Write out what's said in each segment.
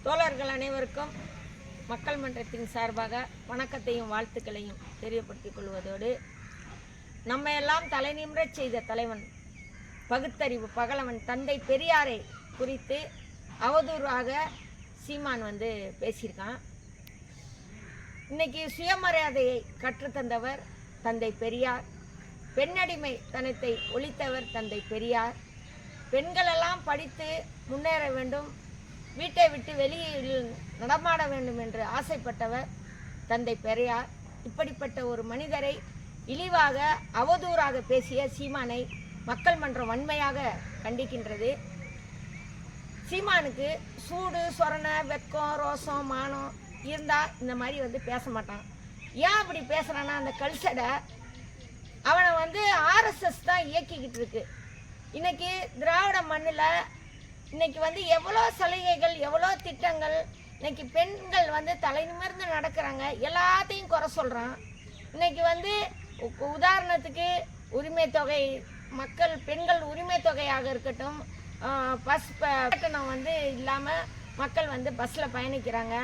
தோழர்கள் அனைவருக்கும் மக்கள் மன்றத்தின் சார்பாக வணக்கத்தையும் வாழ்த்துக்களையும் தெரியப்படுத்திக் கொள்வதோடு, நம்ம எல்லாம் தலைநிமிரச் செய்த தலைவன் பகுத்தறிவு பகலவன் தந்தை பெரியாரை குறித்து அவதூறாக சீமான் பேசியிருக்கான். இன்னைக்கு சுயமரியாதையை கற்றுத்தந்தவர் தந்தை பெரியார். பெண்ணடிமை தனத்தை ஒழித்தவர் தந்தை பெரியார். பெண்களெல்லாம் படித்து முன்னேற வேண்டும், வீட்டை விட்டு வெளியில் நடமாட வேண்டும் என்று ஆசைப்பட்டவர் தந்தை பெரியார். இப்படிப்பட்ட ஒரு மனிதரை இழிவாக அவதூறாக பேசிய சீமானை மக்கள் மன்றம் வன்மையாக கண்டிக்கின்றது. சீமானுக்கு சூடு சொரணை வெக்கம் ரோசம் மானம் இருந்தால் இந்த மாதிரி பேச மாட்டான். ஏன் அப்படி பேசுகிறான்னா, அந்த கல்சடை அவனை ஆர்எஸ்எஸ் தான் இயக்கிக்கிட்டு இருக்கு. இன்னைக்கு திராவிட மண்ணில் இன்னைக்கு எவ்வளோ சலுகைகள் எவ்வளோ திட்டங்கள், இன்னைக்கு பெண்கள் தலை நிமிர்ந்து நடக்கிறாங்க, எல்லாத்தையும் குறை சொல்கிறான். இன்னைக்கு உதாரணத்துக்கு உரிமை தொகை, மக்கள் பெண்கள் உரிமை தொகையாக இருக்கட்டும், பஸ் கட்டணம் இல்லாமல் மக்கள் பஸ்ஸில் பயணிக்கிறாங்க.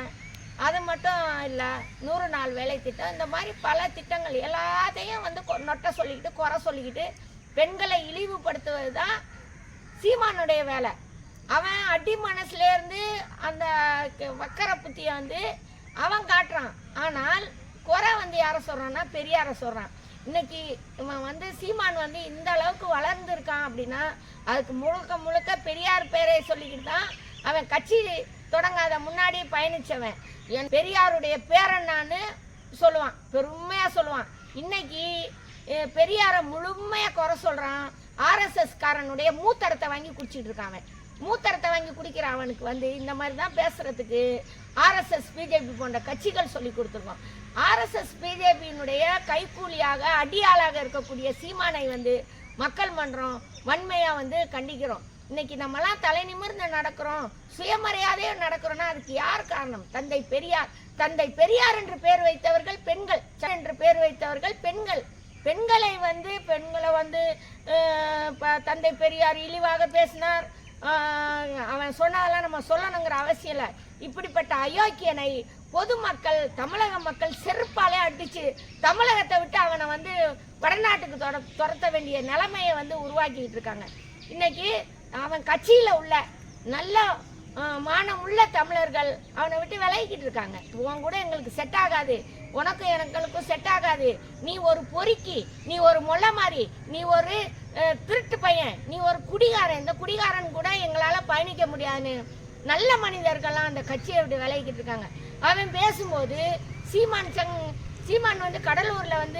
அது மட்டும் இல்லை, 100 நாள் வேலை திட்டம், இந்த மாதிரி பல திட்டங்கள் எல்லாத்தையும் நொட்டை சொல்லிக்கிட்டு குறை சொல்லிக்கிட்டு பெண்களை இழிவுபடுத்துவது தான் சீமானுடைய வேலை. அவன் அடி மனசுலேருந்து அந்த வக்கர புத்தியை அவன் காட்டுறான். ஆனால் குறை யாரை சொல்கிறான்னா பெரியாரை சொல்கிறான். இன்னைக்கு இவன் சீமான் இந்த அளவுக்கு வளர்ந்துருக்கான் அப்படின்னா அதுக்கு முழுக்க முழுக்க பெரியார் பேரை சொல்லிக்கிட்டு தான் அவன் கட்சி தொடங்காத முன்னாடி பயணித்தவன். என் பெரியாருடைய பேரன்னான்னு சொல்லுவான், பெருமையாக சொல்லுவான். இன்னைக்கு பெரியாரை முழுமையாக குறை சொல்கிறான். ஆர்எஸ்எஸ் காரனுடைய மூத்தரத்தை வாங்கி குடிச்சிட்டு இருக்கான். மூத்தரத்தை வாங்கி குடிக்கிற அவனுக்கு இந்த மாதிரி தான் பேசுறதுக்கு ஆர்எஸ்எஸ் பிஜேபி போன்ற கட்சிகள் சொல்லி கொடுத்துருக்கோம். ஆர்எஸ்எஸ் பிஜேபியினுடைய கைக்கூலியாக அடியாளாக இருக்கக்கூடிய சீமானை மக்கள் மன்றம் வன்மையாக கண்டிக்கிறோம். இன்னைக்கு நம்மலாம் தலை நிமிர்ந்து நடக்கிறோம், சுயமரியாதையும் நடக்கிறோம்னா அதுக்கு யார் காரணம்? தந்தை பெரியார். தந்தை பெரியார் என்று பேர் வைத்தவர்கள் பெண்கள், என்று பேர் வைத்தவர்கள் பெண்கள். பெண்களை பெண்களை தந்தை பெரியார் இழிவாக பேசினார், அவன் சொன்னதெல்லாம் நம்ம சொல்லணுங்கிற அவசியம் இல்லை. இப்படிப்பட்ட அயோக்கியனை பொதுமக்கள், தமிழக மக்கள் செருப்பாலே அடிச்சு தமிழகத்தை விட்டு அவனை வடநாட்டுக்கு துரத்த வேண்டிய நிலைமையை உருவாக்கிட்டு இருக்காங்க. இன்னைக்கு அவன் கட்சியில் உள்ள நல்ல மானம் உள்ள தமிழர்கள் அவனை விட்டு விலகிக்கிட்டு இருக்காங்க. உன் கூட எங்களுக்கு செட் ஆகாது, உனக்கும் எனங்களுக்கும் செட் ஆகாது, நீ ஒரு பொறுக்கி, நீ ஒரு மொள்ள மாதிரி, நீ ஒரு திருட்டு பையன், நீ ஒரு குடிகாரன், இந்த குடிகாரன் கூட எங்களால் பயணிக்க முடியாதுன்னு நல்ல மனிதர்கள்லாம் அந்த கட்சியை விட்டு விலகிக்கிட்டு இருக்காங்க. அவன் பேசும்போது சீமான் கடலூரில்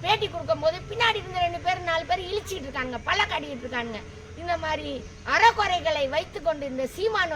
பேட்டி கொடுக்கும்போது பின்னாடி இருந்து 2 பேர் 4 பேர் இழிச்சிட்டு இருக்காங்க, பல்ல காட்டிக்கிட்டு இருக்காங்க. இந்த மாதிரி அறக்குறைகளை வைத்து கொண்டு இந்த சீமான்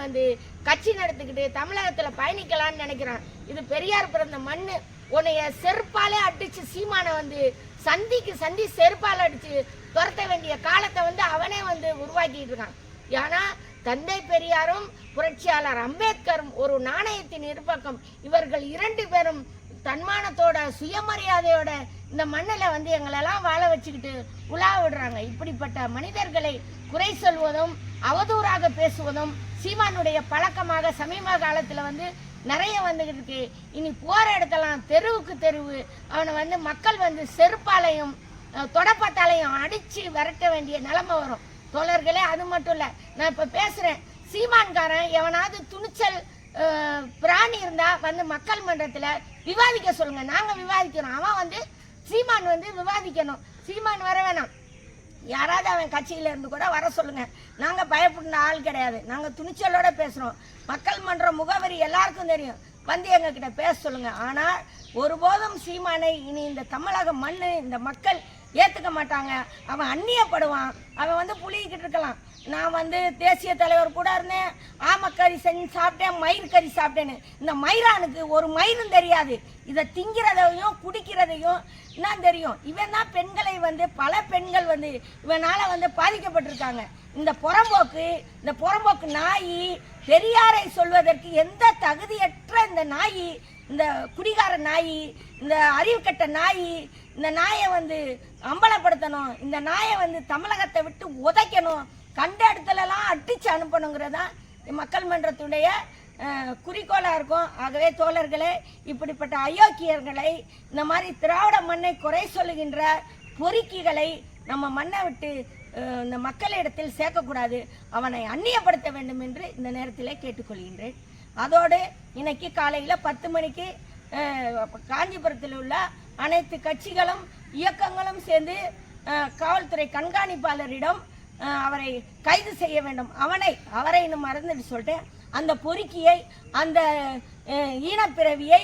கட்சி நடத்திக்கிட்டு தமிழகத்தில் பயணிக்கலான்னு நினைக்கிறான். இது பெரியார் பிறந்த மண்ணு. உன்னைய செருப்பாலே அடிச்சு சீமானை சந்திக்கு சந்தி செருப்பால் அடிச்சு துரத்த வேண்டிய காலத்தை அவனே உருவாக்கிட்டு இருக்கான். ஏன்னா தந்தை பெரியாரும் புரட்சியாளர் அம்பேத்கரும் ஒரு நாணயத்தின் இருபக்கம். இவர்கள் 2 பேரும் தன்மானத்தோட சுயமரியாதையோட இந்த மண்ணில் எங்களெல்லாம் வாழ வச்சுக்கிட்டு உலா விடுறாங்க. இப்படிப்பட்ட மனிதர்களை குறை சொல்வதும் அவதூறாக பேசுவதும் சீமானுடைய பழக்கமாக சமீப காலத்தில் நிறைய வந்துகிட்டு இருக்கு. இனி போற இடத்தெல்லாம் தெருவுக்கு தெருவு அவனை மக்கள் செருப்பாலையும் தொடப்பத்தாலையும் அடிச்சு விரட்ட வேண்டிய நிலைமை வரும். தோழர்களே, அது மட்டும் இல்லை, நான் இப்போ பேசுகிறேன், சீமான்காரன் எவனாவது துணிச்சல் பிராணி இருந்தா மக்கள் மன்றத்தில் விவாதிக்க சொல்லுங்க, நாங்கள் விவாதிக்கிறோம். அவன் சீமான் விவாதிக்கணும், சீமான் வர வேணாம். யாராவது அவன் கட்சியில இருந்து கூட வர சொல்லுங்க, நாங்கள் பயப்படுற ஆள் கிடையாது, நாங்கள் துணிச்சலோட பேசுகிறோம். மக்கள் மன்ற முகவரி எல்லாருக்கும் தெரியும், எங்ககிட்ட பேச சொல்லுங்க. ஆனால் ஒருபோதும் சீமானை இனி இந்த தமிழக மண் இந்த மக்கள் ஏற்றுக்க மாட்டாங்க. அவன் அந்நியப்படுவான். அவன் புளிக்கிட்டு இருக்கலாம். நான் தேசிய தலைவர் கூட இருந்தேன், ஆமக்கறி செஞ்சு சாப்பிட்டேன், மயிர் கறி சாப்பிட்டேன்னு. இந்த மயிரானுக்கு ஒரு மயிரும் தெரியாது. இதை திங்கிறதையும் குடிக்கிறதையும் தான் தெரியும். இவன் தான் பெண்களை பல பெண்கள் இவனால் பாதிக்கப்பட்டிருக்காங்க. இந்த புறம்போக்கு நாய் பெரியாரை சொல்வதற்கு எந்த தகுதியற்ற இந்த நாய், இந்த குடிகார நாய், இந்த அறிவு கட்ட நாய், இந்த நாயை அம்பலப்படுத்தணும். இந்த நாயை தமிழகத்தை விட்டு உதைக்கணும், கண்ட இடத்துலலாம் அடிச்சு அனுப்பணுங்கிறதான் மக்கள் மன்றத்துடைய குறிக்கோளாக இருக்கும். ஆகவே தோழர்களே, இப்படிப்பட்ட அயோக்கியர்களை, இந்த மாதிரி திராவிட மண்ணை குறை சொல்லுகின்ற பொறுக்கிகளை நம்ம மண்ணை விட்டு இந்த மக்களிடத்தில் சேர்க்கக்கூடாது, அவனை அந்நியப்படுத்த வேண்டும் என்று இந்த நேரத்திலே கேட்டுக்கொள்கின்றேன். அதோடு இன்னைக்கு காலையில் 10 மணிக்கு காஞ்சிபுரத்தில் உள்ள அனைத்து கட்சிகளும் இயக்கங்களும் சேர்ந்து காவல்துறை கண்காணிப்பாளரிடம் அவரை கைது செய்ய வேண்டும், அவரை இன்னும் மறந்துட்டு சொல்லிட்டேன், அந்த பொறுக்கியை, அந்த ஈனப்பிறவியை,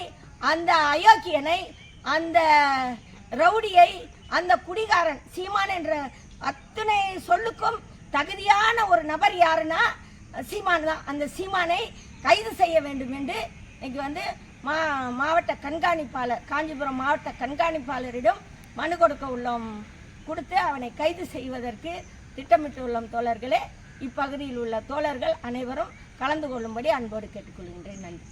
அந்த அயோக்கியனை, அந்த ரவுடியை, அந்த குடிகாரன் சீமான் என்ற அத்தனை சொல்லுக்கும் தகுதியான ஒரு நபர் யாருன்னா சீமான் தான். அந்த சீமானை கைது செய்ய வேண்டும் என்று இன்னைக்கு மாவட்ட கண்காணிப்பாளர், காஞ்சிபுரம் மாவட்ட கண்காணிப்பாளரிடம் மனு கொடுத்து அவனை கைது செய்வதற்கு திட்டமிட்டு உள்ளோம். தோழர்களே, இப்பகுதியில் உள்ள தோழர்கள் அனைவரும் கலந்து கொள்ளும்படி அன்போடு கேட்டுக்கொள்கின்றேன். நன்றி.